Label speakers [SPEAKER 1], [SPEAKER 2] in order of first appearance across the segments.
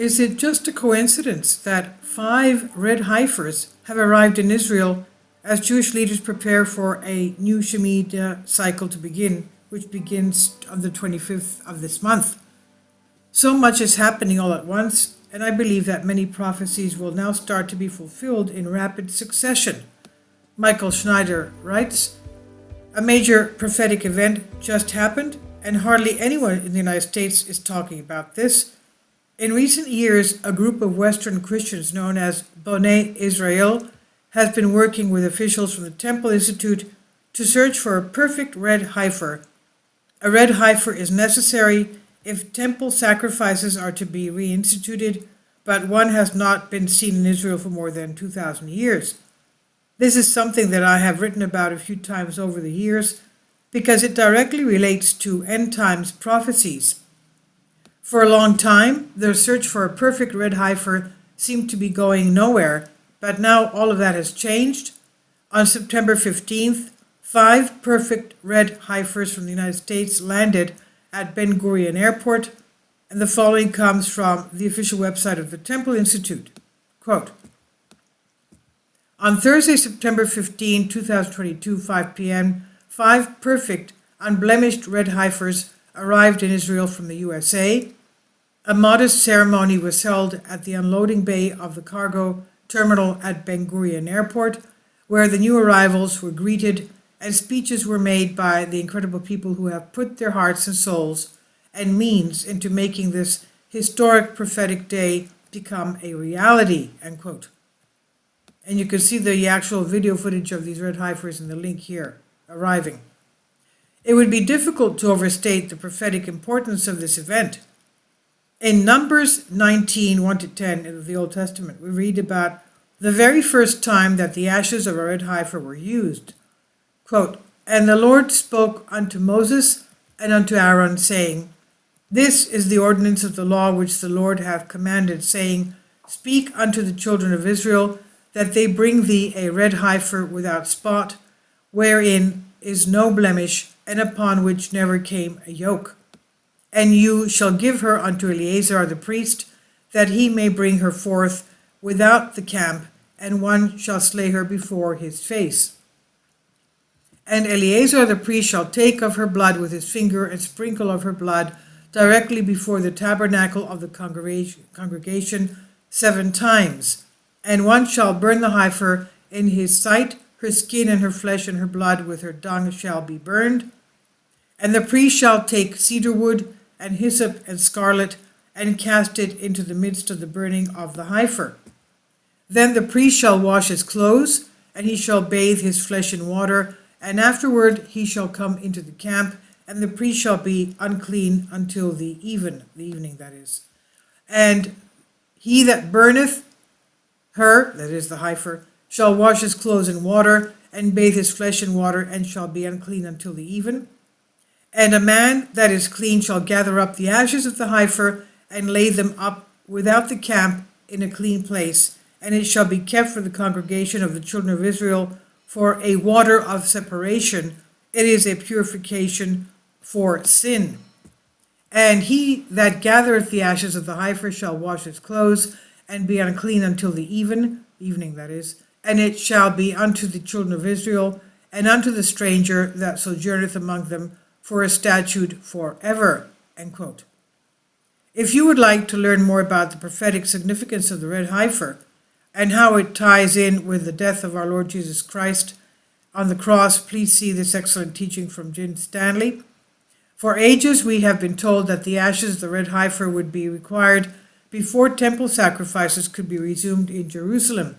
[SPEAKER 1] is it just a coincidence that 5 red heifers have arrived in Israel as Jewish leaders prepare for a new Shemitah cycle to begin, which begins on the 25th of this month? So much is happening all at once, and I believe that many prophecies will now start to be fulfilled in rapid succession. Michael Schneider writes, "A major prophetic event just happened, and hardly anyone in the United States is talking about this. In recent years, a group of Western Christians known as B'nai Israel has been working with officials from the Temple Institute to search for a perfect red heifer. A red heifer is necessary if temple sacrifices are to be reinstituted, but one has not been seen in Israel for more than 2,000 years. This is something that I have written about a few times over the years because it directly relates to end times prophecies. For a long time, the search for a perfect red heifer seemed to be going nowhere, but now all of that has changed. On September 15th, 5 perfect red heifers from the United States landed at Ben Gurion Airport, and the following comes from the official website of the Temple Institute. Quote, "On Thursday, September 15, 2022, 5 p.m., 5 perfect, unblemished red heifers arrived in Israel from the USA. A modest ceremony was held at the unloading bay of the cargo terminal at Ben Gurion Airport, where the new arrivals were greeted and speeches were made by the incredible people who have put their hearts and souls and means into making this historic prophetic day become a reality," end quote. And you can see the actual video footage of these red heifers in the link here, arriving. It would be difficult to overstate the prophetic importance of this event. In Numbers 19, 1-10 in the Old Testament, we read about the very first time that the ashes of a red heifer were used. Quote, "And the Lord spoke unto Moses and unto Aaron, saying, This is the ordinance of the law which the Lord hath commanded, saying, Speak unto the children of Israel, that they bring thee a red heifer without spot, wherein is no blemish, and upon which never came a yoke. And you shall give her unto Eleazar the priest, that he may bring her forth without the camp, and one shall slay her before his face. And Eleazar the priest shall take of her blood with his finger, and sprinkle of her blood directly before the tabernacle of the congregation 7 times. And one shall burn the heifer in his sight, her skin and her flesh and her blood with her dung shall be burned. And the priest shall take cedar wood and hyssop and scarlet, and cast it into the midst of the burning of the heifer. Then the priest shall wash his clothes, and he shall bathe his flesh in water, and afterward he shall come into the camp, and the priest shall be unclean until the evening that is. And he that burneth her, that is the heifer, shall wash his clothes in water, and bathe his flesh in water, and shall be unclean until the even. And a man that is clean shall gather up the ashes of the heifer, and lay them up without the camp in a clean place, and it shall be kept for the congregation of the children of Israel for a water of separation. It is a purification for sin. And he that gathereth the ashes of the heifer shall wash his clothes, and be unclean until the evening that is, and it shall be unto the children of Israel, and unto the stranger that sojourneth among them, for a statute forever." End quote. If you would like to learn more about the prophetic significance of the red heifer, and how it ties in with the death of our Lord Jesus Christ on the cross, please see this excellent teaching from Jim Stanley. For ages we have been told that the ashes of the red heifer would be required before temple sacrifices could be resumed in Jerusalem.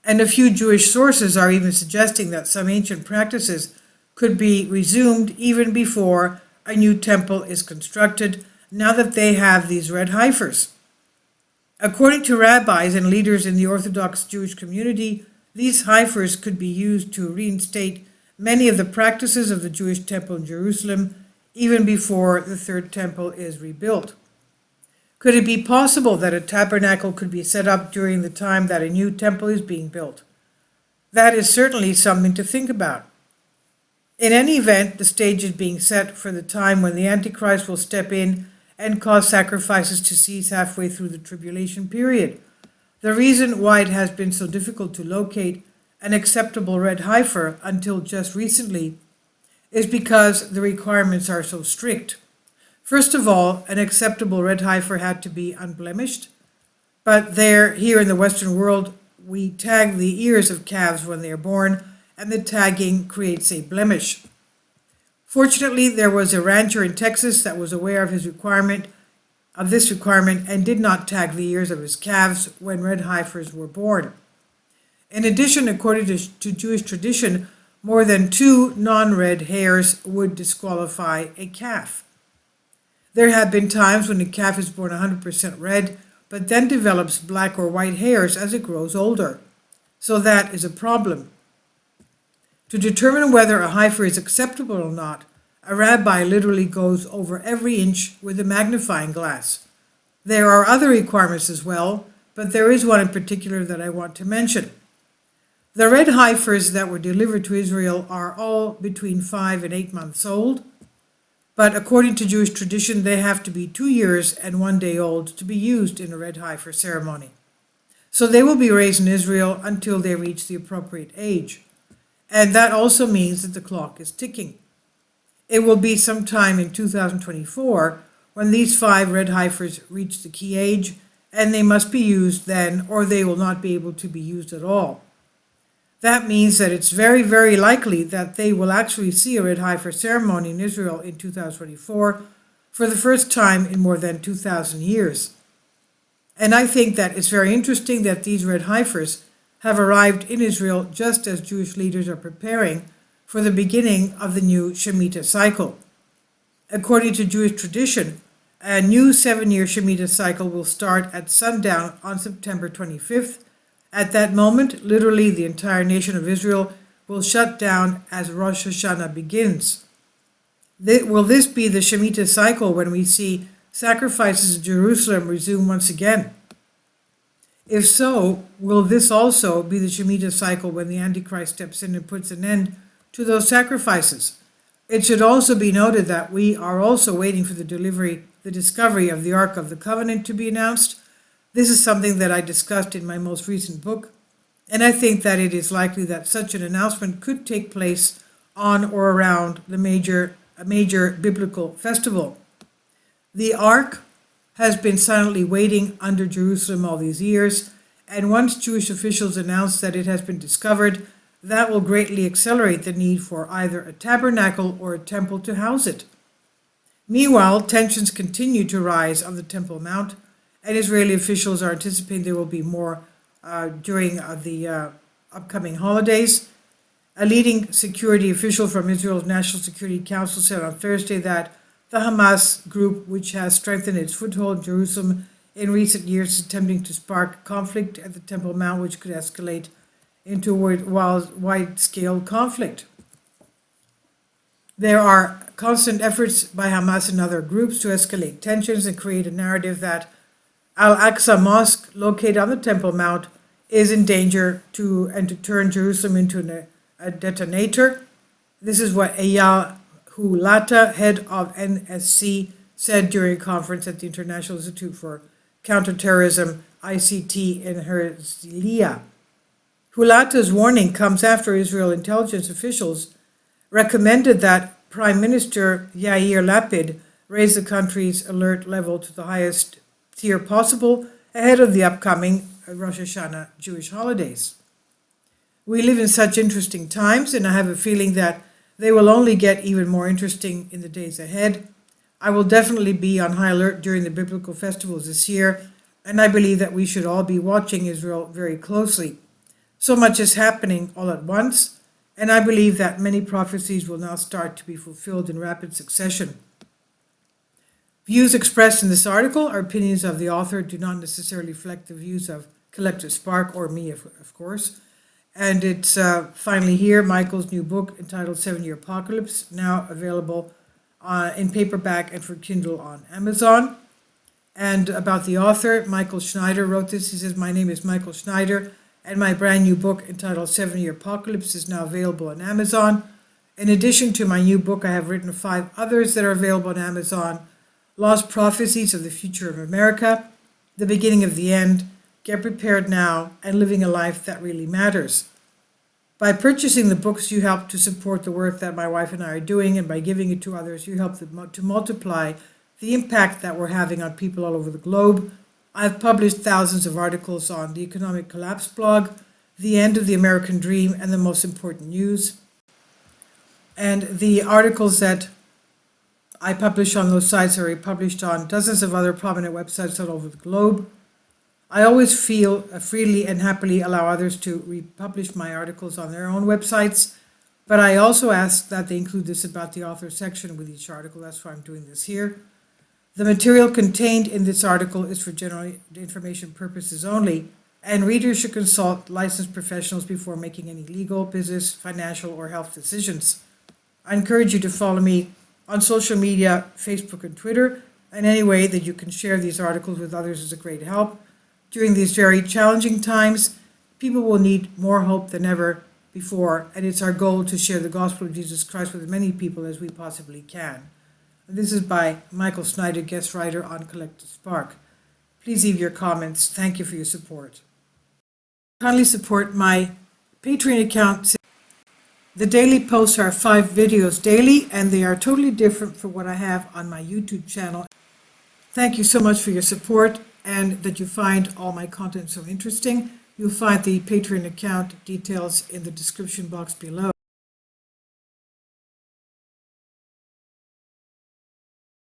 [SPEAKER 1] And a few Jewish sources are even suggesting that some ancient practices could be resumed even before a new temple is constructed, now that they have these red heifers. According to rabbis and leaders in the Orthodox Jewish community, these heifers could be used to reinstate many of the practices of the Jewish temple in Jerusalem, even before the third temple is rebuilt. Could it be possible that a tabernacle could be set up during the time that a new temple is being built? That is certainly something to think about. In any event, the stage is being set for the time when the Antichrist will step in and cause sacrifices to cease halfway through the tribulation period. The reason why it has been so difficult to locate an acceptable red heifer until just recently is because the requirements are so strict. First of all, an acceptable red heifer had to be unblemished, but here in the Western world, we tag the ears of calves when they are born, and the tagging creates a blemish. Fortunately, there was a rancher in Texas that was aware of this requirement and did not tag the ears of his calves when red heifers were born. In addition, according to Jewish tradition, more than 2 non-red hairs would disqualify a calf. There have been times when a calf is born 100% red, but then develops black or white hairs as it grows older. So that is a problem. To determine whether a heifer is acceptable or not, a rabbi literally goes over every inch with a magnifying glass. There are other requirements as well, but there is one in particular that I want to mention. The red heifers that were delivered to Israel are all between 5 and 8 months old, but according to Jewish tradition, they have to be 2 years and 1 day old to be used in a red heifer ceremony. So they will be raised in Israel until they reach the appropriate age. And that also means that the clock is ticking. It will be sometime in 2024 when these 5 red heifers reach the key age, and they must be used then, or they will not be able to be used at all. That means that it's very, very likely that they will actually see a red heifer ceremony in Israel in 2024 for the first time in more than 2,000 years. And I think that it's very interesting that these red heifers have arrived in Israel just as Jewish leaders are preparing for the beginning of the new Shemitah cycle. According to Jewish tradition, a new 7-year Shemitah cycle will start at sundown on September 25th. At that moment, literally the entire nation of Israel will shut down as Rosh Hashanah begins. Will this be the Shemitah cycle when we see sacrifices in Jerusalem resume once again? If so, will this also be the Shemitah cycle when the Antichrist steps in and puts an end to those sacrifices? It should also be noted that we are also waiting for the discovery of the Ark of the Covenant to be announced. This is something that I discussed in my most recent book, and I think that it is likely that such an announcement could take place on or around a major biblical festival. The Ark has been silently waiting under Jerusalem all these years, and once Jewish officials announce that it has been discovered, that will greatly accelerate the need for either a tabernacle or a temple to house it. Meanwhile, tensions continue to rise on the Temple Mount, and Israeli officials are anticipating there will be more during the upcoming holidays. A leading security official from Israel's National Security Council said on Thursday that the Hamas group, which has strengthened its foothold in Jerusalem in recent years, is attempting to spark conflict at the Temple Mount, which could escalate into a wide-scale conflict. There are constant efforts by Hamas and other groups to escalate tensions and create a narrative that Al-Aqsa Mosque, located on the Temple Mount, is in danger to turn Jerusalem into a detonator. This is what Eyal Hulata, head of NSC, said during a conference at the International Institute for Counterterrorism, ICT, in Herzliya. Hulata's warning comes after Israel intelligence officials recommended that Prime Minister Yair Lapid raise the country's alert level to the highest tier possible ahead of the upcoming Rosh Hashanah Jewish holidays. We live in such interesting times, and I have a feeling that they will only get even more interesting in the days ahead. I will definitely be on high alert during the biblical festivals this year, and I believe that we should all be watching Israel very closely. So much is happening all at once, and I believe that many prophecies will now start to be fulfilled in rapid succession. Views expressed in this article are opinions of the author, do not necessarily reflect the views of Collective Spark or me, of course. And it's finally here, Michael's new book entitled 7-Year Apocalypse, now available in paperback and for Kindle on Amazon. And about the author, Michael Schneider wrote this. He says, "My name is Michael Schneider, and my brand new book entitled 7-Year Apocalypse is now available on Amazon. In addition to my new book, I have written 5 others that are available on Amazon. Lost Prophecies of the Future of America, The Beginning of the End, Get Prepared Now, and Living a Life That Really Matters. By purchasing the books, you help to support the work that my wife and I are doing, and by giving it to others, you help to multiply the impact that we're having on people all over the globe. I've published thousands of articles on the Economic Collapse blog, The End of the American Dream, and The Most Important News. And the articles that I publish on those sites are published on dozens of other prominent websites all over the globe. I always feel freely and happily allow others to republish my articles on their own websites, but I also ask that they include this about the author section with each article. That's why I'm doing this here. The material contained in this article is for general information purposes only, and readers should consult licensed professionals before making any legal, business, financial, or health decisions. I encourage you to follow me on social media, Facebook and Twitter, and any way that you can share these articles with others is a great help. During these very challenging times, people will need more hope than ever before, and it's our goal to share the gospel of Jesus Christ with as many people as we possibly can. And this is by Michael Snyder, guest writer on Collective Spark. Please leave your comments. Thank you for your support. Kindly support my Patreon account. The daily posts are 5 videos daily, and they are totally different from what I have on my YouTube channel. Thank you so much for your support, and that you find all my content so interesting. You'll find the Patreon account details in the description box below.